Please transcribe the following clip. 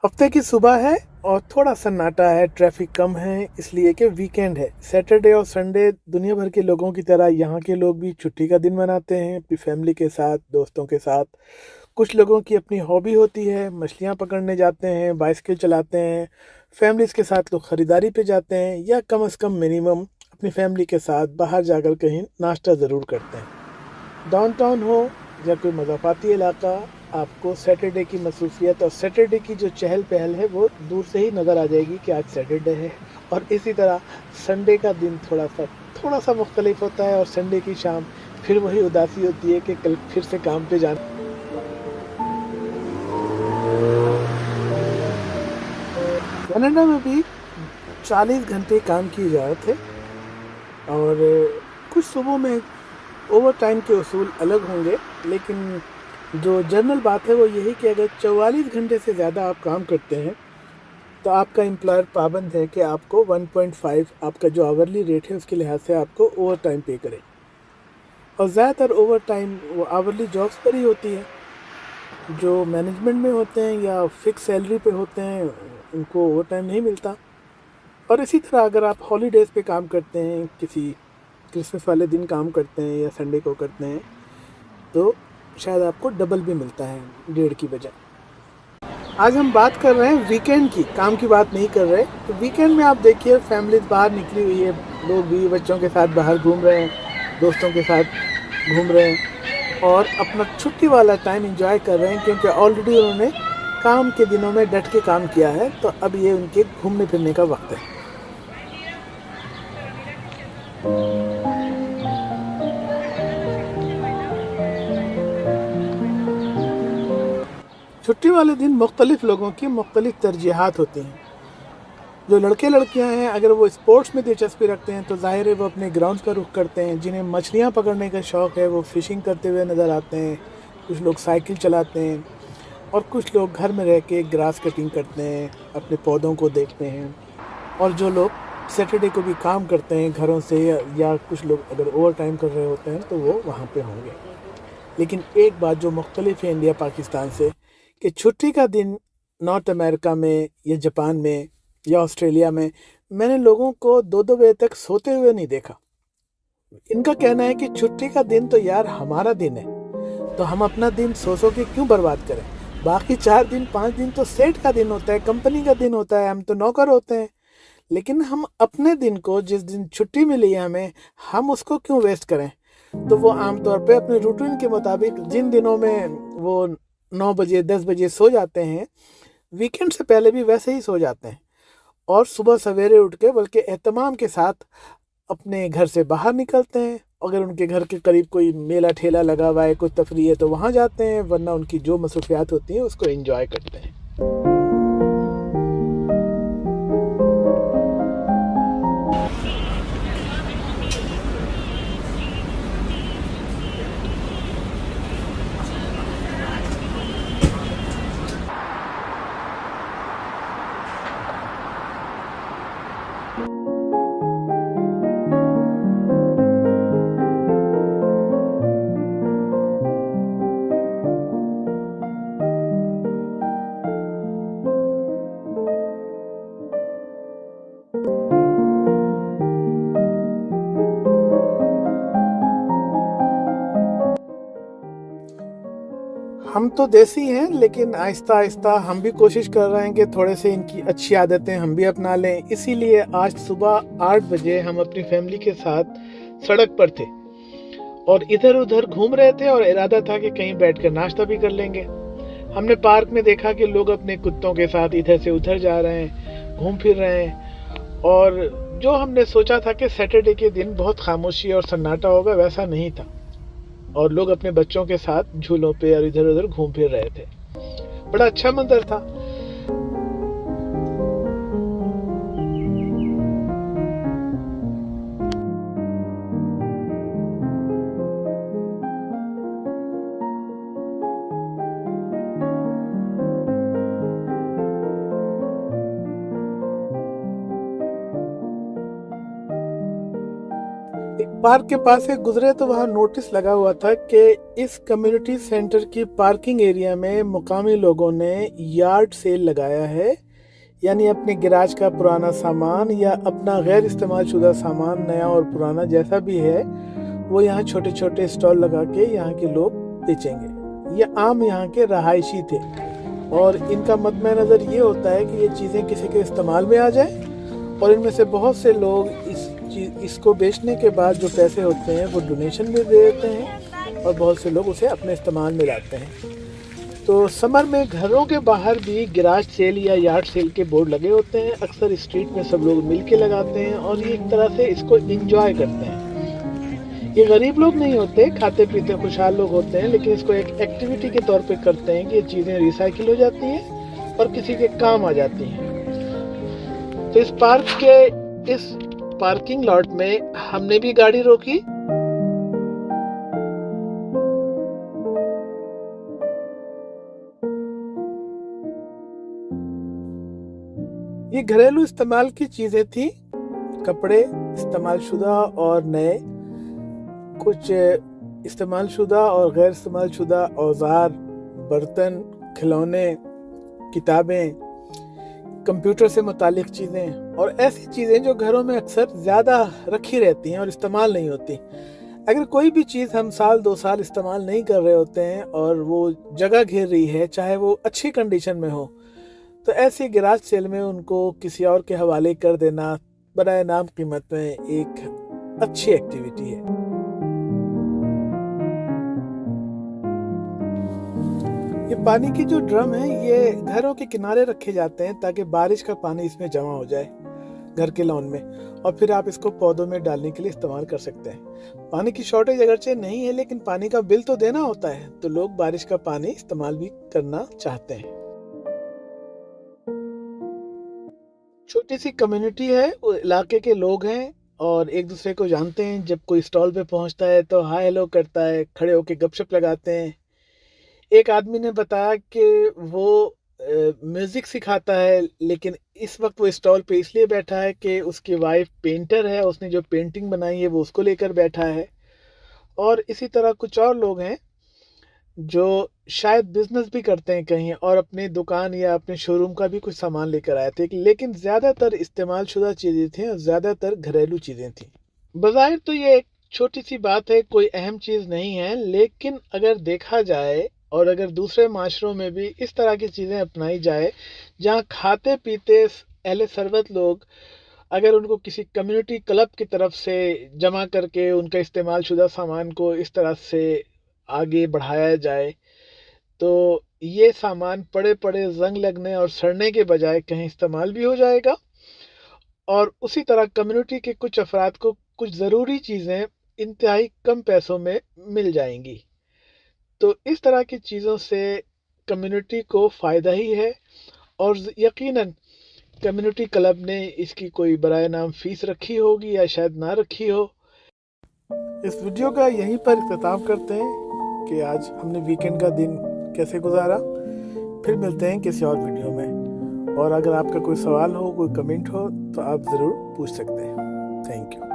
हफ्ते की सुबह है और थोड़ा सन्नाटा है, ट्रैफिक कम है इसलिए कि वीकेंड है। सैटरडे और संडे दुनिया भर के लोगों की तरह यहाँ के लोग भी छुट्टी का दिन मनाते हैं अपनी फैमिली के साथ, दोस्तों के साथ। कुछ लोगों की अपनी हॉबी होती है, मछलियाँ पकड़ने जाते हैं, बाइसिकल चलाते हैं, फैमिलीज़ के साथ लोग ख़रीदारी पे जाते हैं या कम से कम मिनिमम अपनी फैमिली के साथ बाहर जाकर कहीं नाश्ता ज़रूर करते हैं। डाउनटाउन हो या कोई मज़ाफ़ाती इलाका, आपको सैटरडे की मसरूफ़ियत और सैटरडे की जो चहल-पहल है वो दूर से ही नज़र आ जाएगी कि आज सैटरडे है। और इसी तरह संडे का दिन थोड़ा-सा मुख्तलिफ होता है और संडे की शाम फिर वही उदासी होती है कि कल फिर से काम पे जाना। कनाडा में भी 40 घंटे काम की इजाज़त है और कुछ सूबों में ओवरटाइम के उसूल अलग होंगे, लेकिन जो जनरल बात है वो यही कि अगर 44 घंटे से ज़्यादा आप काम करते हैं तो आपका एम्प्लॉयर पाबंद है कि आपको 1.5 आपका जो आवरली रेट है उसके लिहाज से आपको ओवर टाइम पे करे। और ज़्यादातर ओवर टाइम वो आवरली जॉब्स पर ही होती है। जो मैनेजमेंट में होते हैं या फिक्स सैलरी पे होते हैं उनको ओवर टाइम नहीं मिलता। और इसी तरह अगर आप हॉलीडेज़ पे काम करते हैं, किसी क्रिसमस वाले दिन काम करते हैं या संडे को करते हैं, तो शायद आपको डबल भी मिलता है, डेढ़ की बजाय। आज हम बात कर रहे हैं वीकेंड की, काम की बात नहीं कर रहे। तो वीकेंड में आप देखिए फैमिली बाहर निकली हुई है, लोग भी बच्चों के साथ बाहर घूम रहे हैं, दोस्तों के साथ घूम रहे हैं और अपना छुट्टी वाला टाइम एंजॉय कर रहे हैं, क्योंकि ऑलरेडी उन्होंने काम के दिनों में डट के काम किया है। तो अब ये उनके घूमने फिरने का वक्त है। छुट्टी वाले दिन मुख्तलिफ लोगों की मुख्तलिफ तरजीहात होती हैं। जो लड़के लड़कियां हैं, अगर वो स्पोर्ट्स में दिलचस्पी रखते हैं तो जाहिर है वो अपने ग्राउंड्स का रुख करते हैं। जिन्हें मछलियां पकड़ने का शौक़ है वो फ़िशिंग करते हुए नज़र आते हैं। कुछ लोग साइकिल चलाते हैं और कुछ लोग घर में रह के ग्रास कटिंग करते हैं, अपने पौधों को देखते हैं। और जो लोग सैटरडे को भी काम करते हैं घरों से या कुछ लोग अगर ओवर टाइम कर रहे होते हैं तो वो वहाँ पे होंगे। लेकिन एक बात जो मुख्तलिफ है इंडिया पाकिस्तान से, कि छुट्टी का दिन नॉर्थ अमेरिका में या जापान में या ऑस्ट्रेलिया में मैंने लोगों को 2-2 बजे तक सोते हुए नहीं देखा। इनका कहना है कि छुट्टी का दिन तो यार हमारा दिन है, तो हम अपना दिन सो के क्यों बर्बाद करें। बाकी 4 दिन 5 दिन तो सेठ का दिन होता है, कंपनी का दिन होता है, हम तो नौकर होते हैं। लेकिन हम अपने दिन को, जिस दिन छुट्टी मिली है हमें, हम उसको क्यों वेस्ट करें। तो वो आमतौर पे अपने रूटीन के मुताबिक जिन दिनों में वो 9 बजे 10 बजे सो जाते हैं, वीकेंड से पहले भी वैसे ही सो जाते हैं और सुबह सवेरे उठ के बल्कि एहतमाम के साथ अपने घर से बाहर निकलते हैं। अगर उनके घर के करीब कोई मेला ठेला लगा हुआ है, कोई तफरीह है, तो वहाँ जाते हैं, वरना उनकी जो मसरूफियात होती हैं उसको एंजॉय करते हैं। हम तो देसी हैं, लेकिन आहिस्ता आहिस्ता हम भी कोशिश कर रहे हैं कि थोड़े से इनकी अच्छी आदतें हम भी अपना लें। इसीलिए आज सुबह 8 बजे हम अपनी फैमिली के साथ सड़क पर थे और इधर उधर घूम रहे थे और इरादा था कि कहीं बैठकर नाश्ता भी कर लेंगे। हमने पार्क में देखा कि लोग अपने कुत्तों के साथ इधर से उधर जा रहे हैं, घूम फिर रहे हैं। और जो हमने सोचा था कि सैटरडे के दिन बहुत खामोशी और सन्नाटा होगा, वैसा नहीं था। और लोग अपने बच्चों के साथ झूलों पे और इधर उधर घूम फिर रहे थे। बड़ा अच्छा मंजर था। पार्क के पास से गुजरे तो वहाँ नोटिस लगा हुआ था कि इस कम्युनिटी सेंटर की पार्किंग एरिया में मुकामी लोगों ने यार्ड सेल लगाया है, यानी अपने गैराज का पुराना सामान या अपना गैर इस्तेमाल शुदा सामान, नया और पुराना जैसा भी है, वो यहाँ छोटे छोटे स्टॉल लगा के यहाँ के लोग बेचेंगे। ये आम यहाँ के रहायशी थे और इनका मद्देनज़र ये होता है कि ये चीज़ें किसी के इस्तेमाल में आ जाए और इनमें से बहुत से लोग इसको बेचने के बाद जो पैसे होते हैं वो डोनेशन में दे देते हैं और बहुत से लोग उसे अपने इस्तेमाल में लाते हैं। तो समर में घरों के बाहर भी गैराज सेल या यार्ड सेल के बोर्ड लगे होते हैं। अक्सर स्ट्रीट में सब लोग मिल के लगाते हैं और ये एक तरह से इसको इंजॉय करते हैं। ये गरीब लोग नहीं होते, खाते पीते खुशहाल लोग होते हैं, लेकिन इसको एक एक्टिविटी के तौर पे करते हैं कि ये चीज़ें रिसाइकिल हो जाती हैं और किसी के काम आ जाती हैं। तो इस पार्क के इस पार्किंग लॉट में हमने भी गाड़ी रोकी। ये घरेलू इस्तेमाल की चीजें थी, कपड़े इस्तेमाल शुदा और नए, कुछ इस्तेमाल शुदा और गैर इस्तेमाल शुदा औजार, बर्तन, खिलौने, किताबें, कंप्यूटर से मुतालिक चीज़ें और ऐसी चीज़ें जो घरों में अक्सर ज़्यादा रखी रहती हैं और इस्तेमाल नहीं होती। अगर कोई भी चीज़ हम साल 2 साल इस्तेमाल नहीं कर रहे होते हैं और वो जगह घेर रही है, चाहे वो अच्छी कंडीशन में हो, तो ऐसी गैराज सेल में उनको किसी और के हवाले कर देना बराए नाम कीमत में एक अच्छी एक्टिविटी है। ये पानी की जो ड्रम है ये घरों के किनारे रखे जाते हैं ताकि बारिश का पानी इसमें जमा हो जाए घर के लॉन में और फिर आप इसको पौधों में डालने के लिए इस्तेमाल कर सकते हैं। पानी की शॉर्टेज अगरचे नहीं है, लेकिन पानी का बिल तो देना होता है, तो लोग बारिश का पानी इस्तेमाल भी करना चाहते हैं। छोटी सी कम्युनिटी है, वो इलाके के लोग हैं और एक दूसरे को जानते हैं। जब कोई स्टॉल पे पहुंचता है तो हाय हेलो करता है, खड़े होके गपशप लगाते हैं। एक आदमी ने बताया कि वो म्यूज़िक सिखाता है, लेकिन इस वक्त वो स्टॉल पे इसलिए बैठा है कि उसकी वाइफ पेंटर है, उसने जो पेंटिंग बनाई है वो उसको लेकर बैठा है। और इसी तरह कुछ और लोग हैं जो शायद बिजनेस भी करते हैं कहीं और अपनी दुकान या अपने शोरूम का भी कुछ सामान लेकर आए थे, लेकिन ज़्यादातर इस्तेमाल शुदा चीज़ें थी और ज़्यादातर घरेलू चीज़ें थी। बज़ाहिर तो ये एक छोटी सी बात है, कोई अहम चीज़ नहीं है, लेकिन अगर देखा जाए और अगर दूसरे माशरों में भी इस तरह की चीज़ें अपनाई जाए, जहाँ खाते पीते अहले सरबत लोग अगर उनको किसी कम्युनिटी क्लब की तरफ से जमा करके उनका इस्तेमाल शुदा सामान को इस तरह से आगे बढ़ाया जाए, तो ये सामान पड़े पड़े जंग लगने और सड़ने के बजाय कहीं इस्तेमाल भी हो जाएगा और उसी तरह कम्युनिटी के कुछ अफराद को कुछ ज़रूरी चीज़ें इंतहाई कम पैसों में मिल जाएंगी। तो इस तरह की चीज़ों से कम्युनिटी को फ़ायदा ही है और यकीनन कम्युनिटी क्लब ने इसकी कोई बराए नाम फ़ीस रखी होगी या शायद ना रखी हो। इस वीडियो का यहीं पर इख्तिताम करते हैं कि आज हमने वीकेंड का दिन कैसे गुजारा। फिर मिलते हैं किसी और वीडियो में, और अगर आपका कोई सवाल हो, कोई कमेंट हो, तो आप ज़रूर पूछ सकते हैं। Thank you.